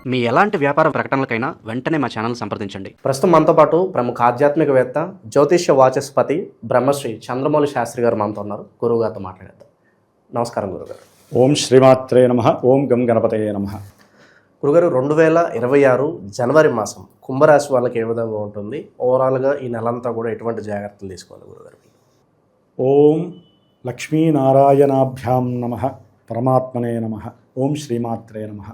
మీ ఎలాంటి వ్యాపార ప్రకటనలకైనా వెంటనే మా ఛానల్ సంప్రదించండి. ప్రస్తుతం మనతో పాటు ప్రముఖ ఆధ్యాత్మికవేత్త, జ్యోతిష్య వాచస్పతి బ్రహ్మశ్రీ చంద్రమౌళి శాస్త్రి గారు మనతో ఉన్నారు. గురువు గారితో మాట్లాడేద్దాం. నమస్కారం గురుగారు. ఓం శ్రీమాత్రే నమః. ఓం గం గణపతయే నమః. గురుగారు, 2026 జనవరి మాసం కుంభరాశి వాళ్ళకి ఏ విధంగా ఉంటుంది? ఓవరాల్గా ఈ నెలంతా కూడా ఎటువంటి జాగ్రత్తలు తీసుకోవాలి గురుగారు? ఓం లక్ష్మీనారాయణాభ్యాం నమః. పరమాత్మనే నమః. ఓం శ్రీమాత్రే నమః.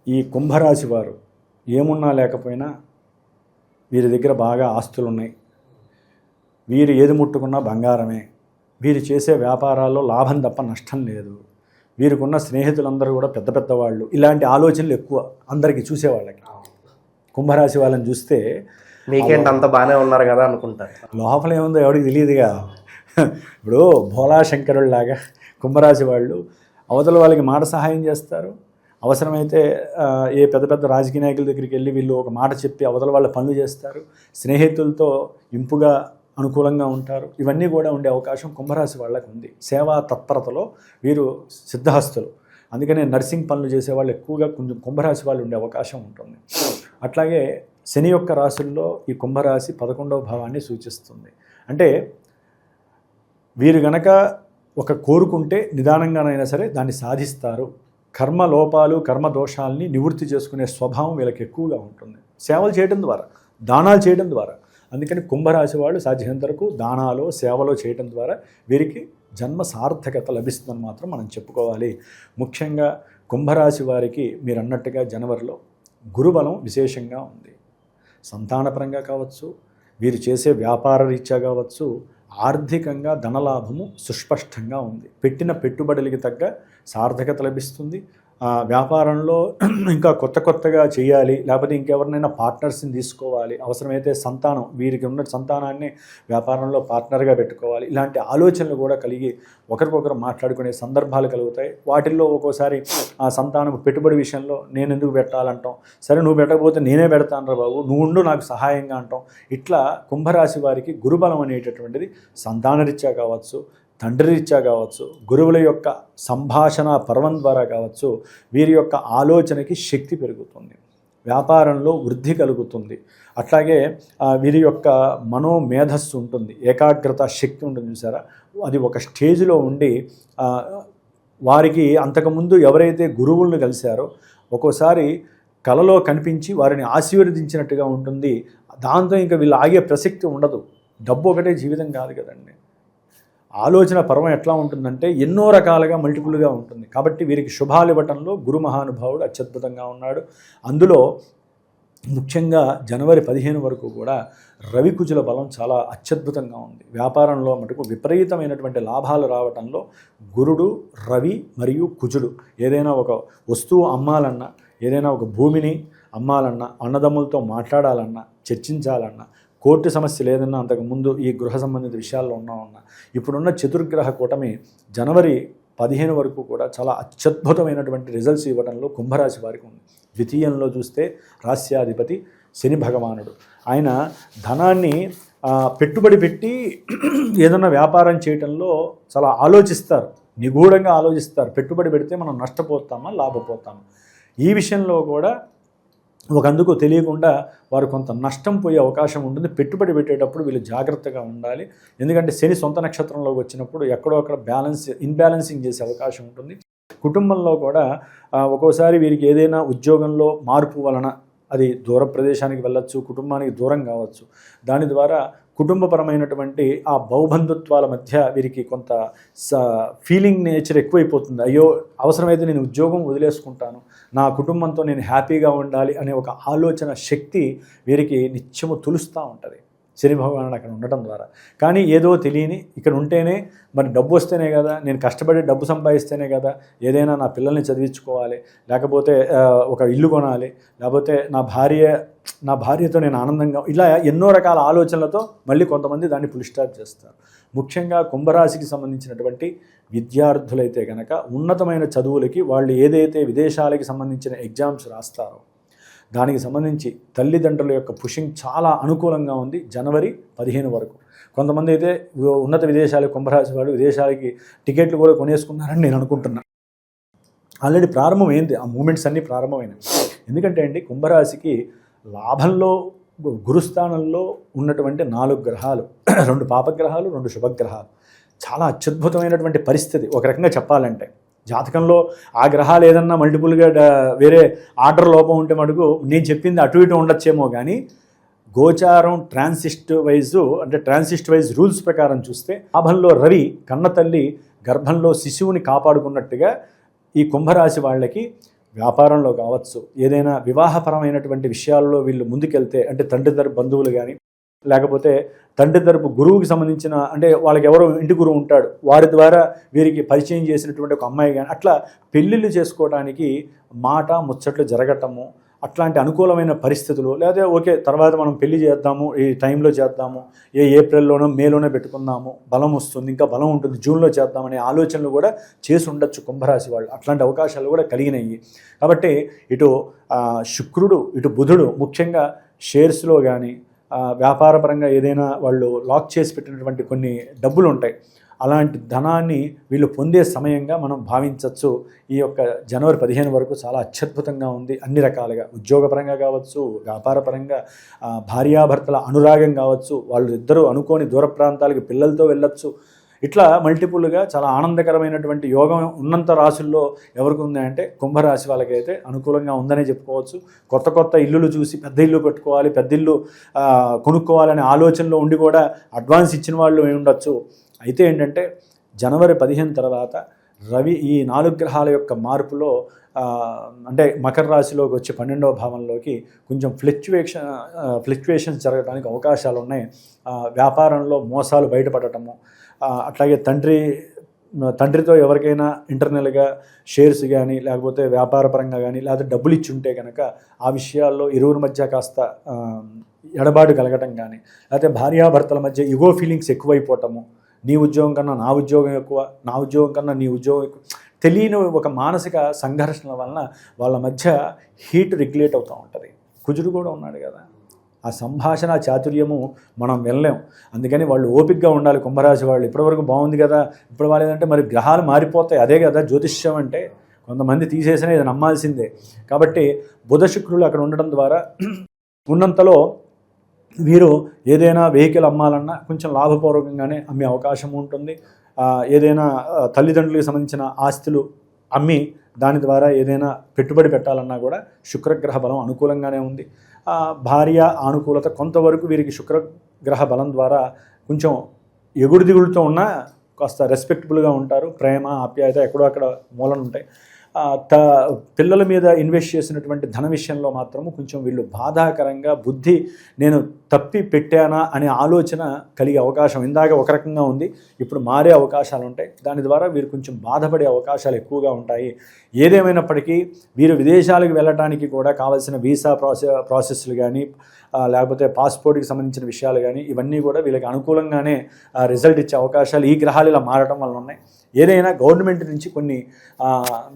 ఈ కుంభరాశి వారు ఏమున్నా లేకపోయినా వీరి దగ్గర బాగా ఆస్తులు ఉన్నాయి. వీరు ఏది ముట్టుకున్నా బంగారమే. వీరు చేసే వ్యాపారాల్లో లాభం తప్ప నష్టం లేదు. వీరికున్న స్నేహితులందరూ కూడా పెద్ద పెద్దవాళ్ళు. ఇలాంటి ఆలోచనలు ఎక్కువ అందరికీ చూసేవాళ్ళకి. కుంభరాశి వాళ్ళని చూస్తే మీకేంటి అంత బాగానే ఉన్నారు కదా అనుకుంటారు. లోపల ఏముందో ఎవరికి తెలియదుగా. ఇప్పుడు భోళాశంకరుల్లాగా కుంభరాశి వాళ్ళు అవతల వాళ్ళకి మాట సహాయం చేస్తారు. అవసరమైతే ఏ పెద్ద పెద్ద రాజకీయ నాయకుల దగ్గరికి వెళ్ళి వీళ్ళు ఒక మాట చెప్పి అవతల వాళ్ళ పనులు చేస్తారు. స్నేహితులతో ఇంపుగా అనుకూలంగా ఉంటారు. ఇవన్నీ కూడా ఉండే అవకాశం కుంభరాశి వాళ్ళకు ఉంది. సేవా తత్పరతలో వీరు సిద్ధహస్తులు. అందుకనే నర్సింగ్ పనులు చేసేవాళ్ళు ఎక్కువగా కొంచెం కుంభరాశి వాళ్ళు ఉండే అవకాశం ఉంటుంది. అట్లాగే శని యొక్క రాశుల్లో ఈ కుంభరాశి 11వ భావాన్ని సూచిస్తుంది. అంటే వీరు గనక ఒక కోరుకుంటే నిదానంగానైనా సరే దాన్ని సాధిస్తారు. కర్మ లోపాలు, కర్మ దోషాలని నివృత్తి చేసుకునే స్వభావం వీళ్ళకి ఎక్కువగా ఉంటుంది. సేవలు చేయడం ద్వారా, దానాలు చేయడం ద్వారా. అందుకని కుంభరాశి వాళ్ళు సాధ్యమైనంత వరకు దానాలు, సేవలు చేయడం ద్వారా వీరికి జన్మ సార్థకత లభిస్తుందని మాత్రం మనం చెప్పుకోవాలి. ముఖ్యంగా కుంభరాశి వారికి మీరు అన్నట్టుగా జనవరిలో గురుబలం విశేషంగా ఉంది. సంతానపరంగా కావచ్చు, వీరు చేసే వ్యాపార రీత్యా కావచ్చు, ఆర్థికంగా ధనలాభము సుస్పష్టంగా ఉంది. పెట్టిన పెట్టుబడులకి తగ్గ సార్థకత లభిస్తుంది. వ్యాపారంలో ఇంకా కొత్తగా చేయాలి, లేకపోతే ఇంకెవరినైనా పార్ట్నర్స్ని తీసుకోవాలి, అవసరమైతే సంతానం, వీరికి ఉన్న సంతానాన్ని వ్యాపారంలో పార్ట్నర్గా పెట్టుకోవాలి. ఇలాంటి ఆలోచనలు కూడా కలిగి ఒకరికొకరు మాట్లాడుకునే సందర్భాలు కలుగుతాయి. వాటిల్లో ఒక్కోసారి ఆ సంతానం పెట్టుబడి విషయంలో నేను ఎందుకు పెట్టాలంటాం, సరే నువ్వు పెట్టకపోతే నేనే పెడతాను రా బాబు, నువ్వు ఉండు నాకు సహాయంగా అంటాం. ఇట్లా కుంభరాశి వారికి గురుబలం అనేటటువంటిది సంతానరీత్యా కావచ్చు, తండ్రి రీత్యా కావచ్చు, గురువుల యొక్క సంభాషణ పర్వం ద్వారా కావచ్చు, వీరి యొక్క ఆలోచనకి శక్తి పెరుగుతుంది. వ్యాపారంలో వృద్ధి కలుగుతుంది. అట్లాగే వీరి యొక్క మనోమేధస్సు ఉంటుంది, ఏకాగ్రత శక్తి ఉంటుంది చూసారా, అది ఒక స్టేజ్లో ఉండి వారికి అంతకుముందు ఎవరైతే గురువులను కలిశారో ఒక్కోసారి కలలో కనిపించి వారిని ఆశీర్వదించినట్టుగా ఉంటుంది. దాంతో ఇంకా వీళ్ళు ఆగే ప్రసక్తి ఉండదు. డబ్బు ఒకటే జీవితం కాదు కదండి. ఆలోచన పర్వం ఎట్లా ఉంటుందంటే ఎన్నో రకాలుగా మల్టిపుల్గా ఉంటుంది. కాబట్టి వీరికి శుభాలు ఇవ్వటంలో గురు మహానుభావుడు అత్యద్భుతంగా ఉన్నాడు. అందులో ముఖ్యంగా జనవరి 15 వరకు కూడా రవికుజుల బలం చాలా అత్యద్భుతంగా ఉంది. వ్యాపారంలో మటుకు విపరీతమైనటువంటి లాభాలు రావటంలో గురుడు, రవి మరియు కుజుడు. ఏదైనా ఒక వస్తువు అమ్మాలన్నా, ఏదైనా ఒక భూమిని అమ్మాలన్నా, అన్నదమ్ములతో మాట్లాడాలన్నా, చర్చించాలన్నా, కోర్టు సమస్య లేదన్నా, అంతకుముందు ఈ గృహ సంబంధిత విషయాల్లో ఉన్నామన్నా, ఇప్పుడున్న చతుర్గ్రహ కూటమి జనవరి 15 వరకు కూడా చాలా అత్యద్భుతమైనటువంటి రిజల్ట్స్ ఇవ్వడంలో కుంభరాశి వారికి ఉంది. ద్వితీయంలో చూస్తే రాస్యాధిపతి శని భగవానుడు. ఆయన ధనాన్ని పెట్టుబడి పెట్టి ఏదన్నా వ్యాపారం చేయడంలో చాలా ఆలోచిస్తారు, నిగూఢంగా ఆలోచిస్తారు. పెట్టుబడి పెడితే మనం నష్టపోతామా, లాభపోతామా, ఈ విషయంలో కూడా ఒకందుకు తెలియకుండా వారు కొంత నష్టం పోయే అవకాశం ఉంటుంది. పెట్టుబడి పెట్టేటప్పుడు వీళ్ళు జాగ్రత్తగా ఉండాలి. ఎందుకంటే శని సొంత నక్షత్రంలోకి వచ్చినప్పుడు ఎక్కడో అక్కడ ఇన్బ్యాలెన్సింగ్ చేసే అవకాశం ఉంటుంది. కుటుంబంలో కూడా ఒక్కోసారి వీరికి ఏదైనా ఉద్యోగంలో మార్పు వలన అది దూర ప్రదేశానికి వెళ్ళచ్చు, కుటుంబానికి దూరం కావచ్చు. దాని ద్వారా కుటుంబపరమైనటువంటి ఆ బౌబంధుత్వాల మధ్య వీరికి కొంత ఫీలింగ్ నేచర్ ఎక్కువైపోతుంది. అయ్యో అవసరమైతే నేను ఉద్యోగం వదిలేసుకుంటాను, నా కుటుంబంతో నేను హ్యాపీగా ఉండాలి అనే ఒక ఆలోచన శక్తి వీరికి నిత్యము తులుస్తూ ఉంటుంది శని భగవానుడు అక్కడ ఉండటం ద్వారా. కానీ ఏదో తెలియని ఇక్కడ ఉంటేనే మరి డబ్బు వస్తేనే కదా, నేను కష్టపడి డబ్బు సంపాదిస్తేనే కదా ఏదైనా నా పిల్లల్ని చదివించుకోవాలి, లేకపోతే ఒక ఇల్లు కొనాలి, లేకపోతే నా భార్యతో నేను ఆనందంగా, ఇలా ఎన్నో రకాల ఆలోచనలతో మళ్ళీ కొంతమంది దాన్ని ఫుల్ స్టాప్ చేస్తారు. ముఖ్యంగా కుంభరాశికి సంబంధించినటువంటి విద్యార్థులైతే కనుక ఉన్నతమైన చదువులకి వాళ్ళు ఏదైతే విదేశాలకి సంబంధించిన ఎగ్జామ్స్ రాస్తారో దానికి సంబంధించి తల్లిదండ్రుల యొక్క పుషింగ్ చాలా అనుకూలంగా ఉంది జనవరి 15 వరకు. కొంతమంది అయితే ఉన్నత విదేశాలకు కుంభరాశి వాళ్ళు విదేశాలకి టికెట్లు కూడా కొనేసుకున్నారని నేను అనుకుంటున్నాను. ఆల్రెడీ ప్రారంభమైంది, ఆ మూమెంట్స్ అన్నీ ప్రారంభమైనవి. ఎందుకంటే అండి కుంభరాశికి లాభంలో గురుస్థానంలో ఉన్నటువంటి 4 గ్రహాలు, 2 పాపగ్రహాలు, 2 శుభగ్రహాలు, చాలా అత్యద్భుతమైనటువంటి పరిస్థితి ఒక రకంగా చెప్పాలంటే. జాతకంలో ఆ గ్రహాలు ఏదన్నా మల్టిపుల్గా వేరే ఆర్డర్ లోపం ఉంటే మటుకు నేను చెప్పింది అటు ఇటు ఉండొచ్చేమో, కానీ గోచారం ట్రాన్సిస్ట్ వైజ్ రూల్స్ ప్రకారం చూస్తే లాభంలో రవి కన్నతల్లి గర్భంలో శిశువుని కాపాడుకున్నట్టుగా ఈ కుంభరాశి వాళ్ళకి వ్యాపారంలో కావచ్చు, ఏదైనా వివాహపరమైనటువంటి విషయాల్లో వీళ్ళు ముందుకెళ్తే, అంటే తండ్రి తరపు బంధువులు కానీ, లేకపోతే తండ్రి తరపు గురువుకి సంబంధించిన, అంటే వాళ్ళకి ఎవరో ఇంటి గురువు ఉంటాడు, వారి ద్వారా వీరికి పరిచయం చేసినటువంటి ఒక అమ్మాయి కానీ, అట్లా పెళ్ళిళ్ళు చేసుకోవడానికి మాట ముచ్చట్లు జరగటము, అట్లాంటి అనుకూలమైన పరిస్థితులు, లేదా ఓకే తర్వాత మనం పెళ్లి చేద్దాము, ఈ టైంలో చేద్దాము, ఏప్రిల్లోనో మేలోనో పెట్టుకుందాము, బలం వస్తుంది, ఇంకా బలం ఉంటుంది, జూన్లో చేద్దామనే ఆలోచనలు కూడా చేసి ఉండొచ్చు కుంభరాశి వాళ్ళు. అట్లాంటి అవకాశాలు కూడా కలిగినాయి. కాబట్టి ఇటు శుక్రుడు, ఇటు బుధుడు ముఖ్యంగా షేర్స్లో కానీ వ్యాపారపరంగా ఏదైనా వాళ్ళు లాక్ చేసి పెట్టినటువంటి కొన్ని డబ్బులు ఉంటాయి, అలాంటి ధనాన్ని వీళ్ళు పొందే సమయంగా మనం భావించవచ్చు. ఈ యొక్క జనవరి 15 వరకు చాలా అత్యద్భుతంగా ఉంది అన్ని రకాలుగా. ఉద్యోగపరంగా కావచ్చు, వ్యాపారపరంగా, భార్యాభర్తల అనురాగం కావచ్చు, వాళ్ళు ఇద్దరూ అనుకోని దూర ప్రాంతాలకు పిల్లలతో వెళ్ళొచ్చు. ఇట్లా మల్టిపుల్గా చాలా ఆనందకరమైనటువంటి యోగం ఉన్నంత రాశుల్లో ఎవరికి ఉందంటే కుంభరాశి వాళ్ళకైతే అనుకూలంగా ఉందనే చెప్పుకోవచ్చు. కొత్త ఇల్లులు చూసి పెద్ద ఇల్లు పెట్టుకోవాలి, పెద్ద ఇల్లు కొనుక్కోవాలనే ఆలోచనలో ఉండి కూడా అడ్వాన్స్ ఇచ్చిన వాళ్ళు ఉండొచ్చు. అయితే ఏంటంటే జనవరి 15 తర్వాత రవి ఈ 4 గ్రహాల యొక్క మార్పులో అంటే మకర రాశిలోకి వచ్చి 12వ భావంలోకి కొంచెం ఫ్లక్చువేషన్స్ జరగడానికి అవకాశాలు ఉన్నాయి. వ్యాపారంలో మోసాలు బయటపడటము, అట్లాగే తండ్రితో ఎవరికైనా ఇంటర్నల్గా షేర్స్ కానీ, లేకపోతే వ్యాపారపరంగా కానీ, లేకపోతే డబ్బులు ఇచ్చి ఉంటే కనుక ఆ విషయాల్లో ఇరువురి మధ్య కాస్త ఎడబాటు కలగటం కానీ, లేకపోతే భార్యాభర్తల మధ్య ఇగో ఫీలింగ్స్ ఎక్కువైపోవటము, నీ ఉద్యోగం కన్నా నా ఉద్యోగం ఎక్కువ, నా ఉద్యోగం కన్నా నీ ఉద్యోగం ఎక్కువ, తెలియని ఒక మానసిక సంఘర్షణల వలన వాళ్ళ మధ్య హీట్ రెగ్యులేట్ అవుతూ ఉంటుంది. కుజుడు కూడా ఉన్నాడు కదా, ఆ సంభాషణ చాతుర్యము మనం వెళ్ళలేం. అందుకని వాళ్ళు ఓపికగా ఉండాలి కుంభరాశి వాళ్ళు. ఇప్పటివరకు బాగుంది కదా, ఇప్పుడు వాళ్ళేదంటే మరి గ్రహాలు మారిపోతాయి, అదే కదా జ్యోతిష్యం అంటే. కొంతమంది తీసేసినా ఇది నమ్మాల్సిందే. కాబట్టి బుధ శుక్రులు అక్కడ ఉండడం ద్వారా ఉన్నంతలో వీరు ఏదైనా వెహికల్ అమ్మాలన్నా కొంచెం లాభపూర్వకంగానే అమ్మే అవకాశం ఉంటుంది. ఏదైనా తల్లిదండ్రులకు సంబంధించిన ఆస్తులు అమ్మి దాని ద్వారా ఏదైనా పెట్టుబడి పెట్టాలన్నా కూడా శుక్రగ్రహ బలం అనుకూలంగానే ఉంది. భార్య అనుకూలత కొంతవరకు వీరికి శుక్రగ్రహ బలం ద్వారా కొంచెం ఎగుడు దిగుడుతో ఉన్న కాస్త రెస్పెక్టబుల్గా ఉంటారు. ప్రేమ ఆప్యాయత ఎక్కడో అక్కడ మూలన ఉంటాయి. పిల్లల మీద ఇన్వెస్ట్ చేసినటువంటి ధన విషయంలో మాత్రము కొంచెం వీళ్ళు బాధాకరంగా బుద్ధి నేను తప్పి పెట్టానా అనే ఆలోచన కలిగే అవకాశం ఇందాక ఒక రకంగా ఉంది, ఇప్పుడు మారే అవకాశాలు ఉంటాయి. దాని ద్వారా వీరు కొంచెం బాధపడే అవకాశాలు ఎక్కువగా ఉంటాయి. ఏదేమైనప్పటికీ వీరు విదేశాలకు వెళ్ళడానికి కూడా కావాల్సిన వీసా ప్రాసెస్లు కానీ, లేకపోతే పాస్పోర్ట్కి సంబంధించిన విషయాలు కానీ, ఇవన్నీ కూడా వీళ్ళకి అనుకూలంగానే రిజల్ట్ ఇచ్చే అవకాశాలు ఈ గ్రహాలు ఇలా మారడం వల్ల ఉన్నాయి. ఏదైనా గవర్నమెంట్ నుంచి కొన్ని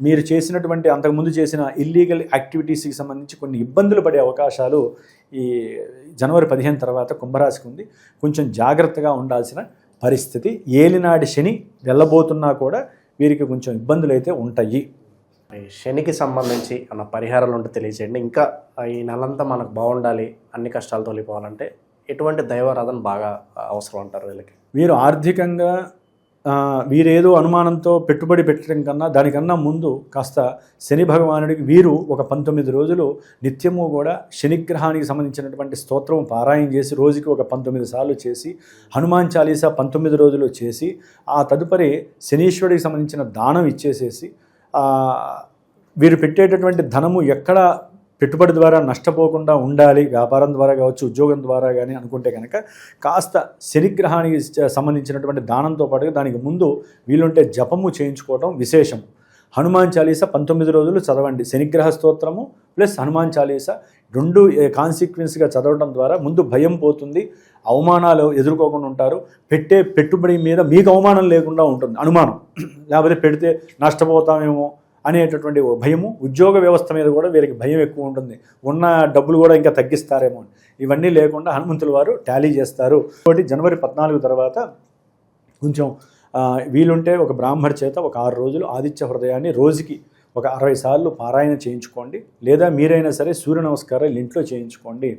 మీరు చేసినటువంటి అంతకుముందు చేసిన ఇల్లీగల్ యాక్టివిటీస్కి సంబంధించి కొన్ని ఇబ్బందులు పడే అవకాశాలు ఈ జనవరి 15 తర్వాత కుంభరాశికి ఉంది. కొంచెం జాగ్రత్తగా ఉండాల్సిన పరిస్థితి. ఏలినాటి శని వెళ్ళబోతున్నా కూడా వీరికి కొంచెం ఇబ్బందులు అయితే ఉంటాయి. ఈ శనికి సంబంధించి అన్న పరిహారాలు ఉంటే తెలియజేయండి. ఇంకా ఈ నెలంతా మనకు బాగుండాలి, అన్ని కష్టాలు తొలిపోవాలంటే ఎటువంటి దైవారాధన బాగా అవసరం అంటారు వీళ్ళకి? వీరు ఆర్థికంగా వీరేదో అనుమానంతో పెట్టుబడి పెట్టడం కన్నా దానికన్నా ముందు కాస్త శని భగవానుడికి వీరు ఒక 19 రోజులు నిత్యము కూడా శనిగ్రహానికి సంబంధించినటువంటి స్తోత్రం పారాయణ చేసి రోజుకి ఒక 19 సార్లు చేసి, హనుమాన్ చాలీసా 19 రోజులు చేసి, ఆ తదుపరి శనీశ్వరుడికి సంబంధించిన దానం ఇచ్చేసేసి, వీరు పెట్టేటటువంటి ధనము ఎక్కడ పెట్టుబడి ద్వారా నష్టపోకుండా ఉండాలి, వ్యాపారం ద్వారా కావచ్చు, ఉద్యోగం ద్వారా కానీ అనుకుంటే కనుక కాస్త శనిగ్రహానికి సంబంధించినటువంటి దానంతో పాటుగా దానికి ముందు వీలుంటే జపము చేయించుకోవడం విశేషం. హనుమాన్ చాలీసా 19 రోజులు చదవండి. శనిగ్రహ స్తోత్రము ప్లస్ హనుమాన్ చాలీసా 2 కాన్సిక్వెన్స్గా చదవడం ద్వారా ముందు భయం పోతుంది, అవమానాలు ఎదుర్కోకుండా ఉంటారు. పెట్టే పెట్టుబడి మీద మీకు అవమానం లేకుండా ఉంటుంది, అనుమానం లేకపోతే పెడితే నష్టపోతామేమో అనేటటువంటి భయము. ఉద్యోగ వ్యవస్థ మీద కూడా వీరికి భయం ఎక్కువ ఉంటుంది, ఉన్న డబ్బులు కూడా ఇంకా తగ్గిస్తారేమో. ఇవన్నీ లేకుండా హనుమంతుల వారు టాలీ చేస్తారు. కాబట్టి జనవరి 14 తర్వాత కొంచెం వీలుంటే ఒక బ్రాహ్మడి చేత ఒక 6 రోజులు ఆదిత్య హృదయాన్ని రోజుకి ఒక 60 సార్లు పారాయణ చేయించుకోండి. లేదా మీరైనా సరే సూర్య నమస్కారాలు ఇంట్లో చేయించుకోండి.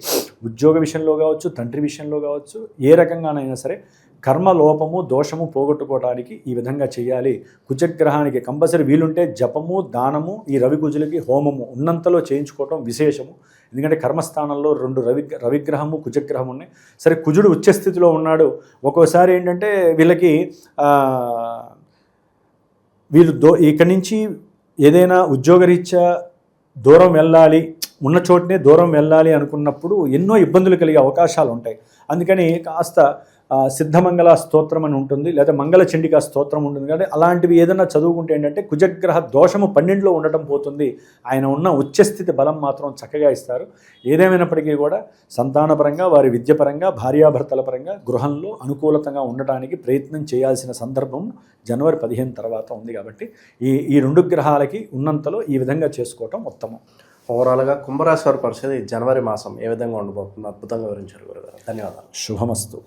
ఉద్యోగ విషయంలో కావచ్చు, తండ్రి విషయంలో కావచ్చు, ఏ రకంగానైనా సరే కర్మలోపము దోషము పోగొట్టుకోవడానికి ఈ విధంగా చేయాలి. కుజగ్రహానికి కంపల్సరీ వీలుంటే జపము, దానము, ఈ రవి కుజులకి హోమము ఉన్నంతలో చేయించుకోవటం విశేషము. ఎందుకంటే కర్మస్థానంలో 2 రవిగ్రహము కుజగ్రహం ఉన్నాయి. సరే కుజుడు ఉచ్చస్థితిలో ఉన్నాడు. ఒక్కోసారి ఏంటంటే వీళ్ళకి వీళ్ళు ఇక్కడి నుంచి ఏదైనా ఉద్యోగరీత్యా దూరం వెళ్ళాలి, ఉన్న చోటనే దూరం వెళ్ళాలి అనుకున్నప్పుడు ఎన్నో ఇబ్బందులు కలిగే అవకాశాలు ఉంటాయి. అందుకని కాస్త సిద్ధమంగళ స్తోత్రం అని ఉంటుంది, లేదా మంగళ చండికా స్తోత్రం ఉంటుంది. కానీ అలాంటివి ఏదైనా చదువుకుంటే ఏంటంటే కుజగ్రహ దోషము 12లో ఉండటం పోతుంది. ఆయన ఉన్న ఉచ్చస్థితి బలం మాత్రం చక్కగా ఇస్తారు. ఏదేమైనప్పటికీ కూడా సంతానపరంగా, వారి విద్యపరంగా, భార్యాభర్తల పరంగా గృహంలో అనుకూలతంగా ఉండటానికి ప్రయత్నం చేయాల్సిన సందర్భం జనవరి 15 తర్వాత ఉంది. కాబట్టి ఈ 2 గ్రహాలకి ఉన్నంతలో ఈ విధంగా చేసుకోవటం ఉత్తమం. ఓవరాల్గా కుంభరాశి వారి పరిస్థితి జనవరి మాసం ఏ విధంగా ఉండబోతుంది అద్భుతంగా వివరించారు గురుగారు. ధన్యవాదాలు. శుభమస్తు.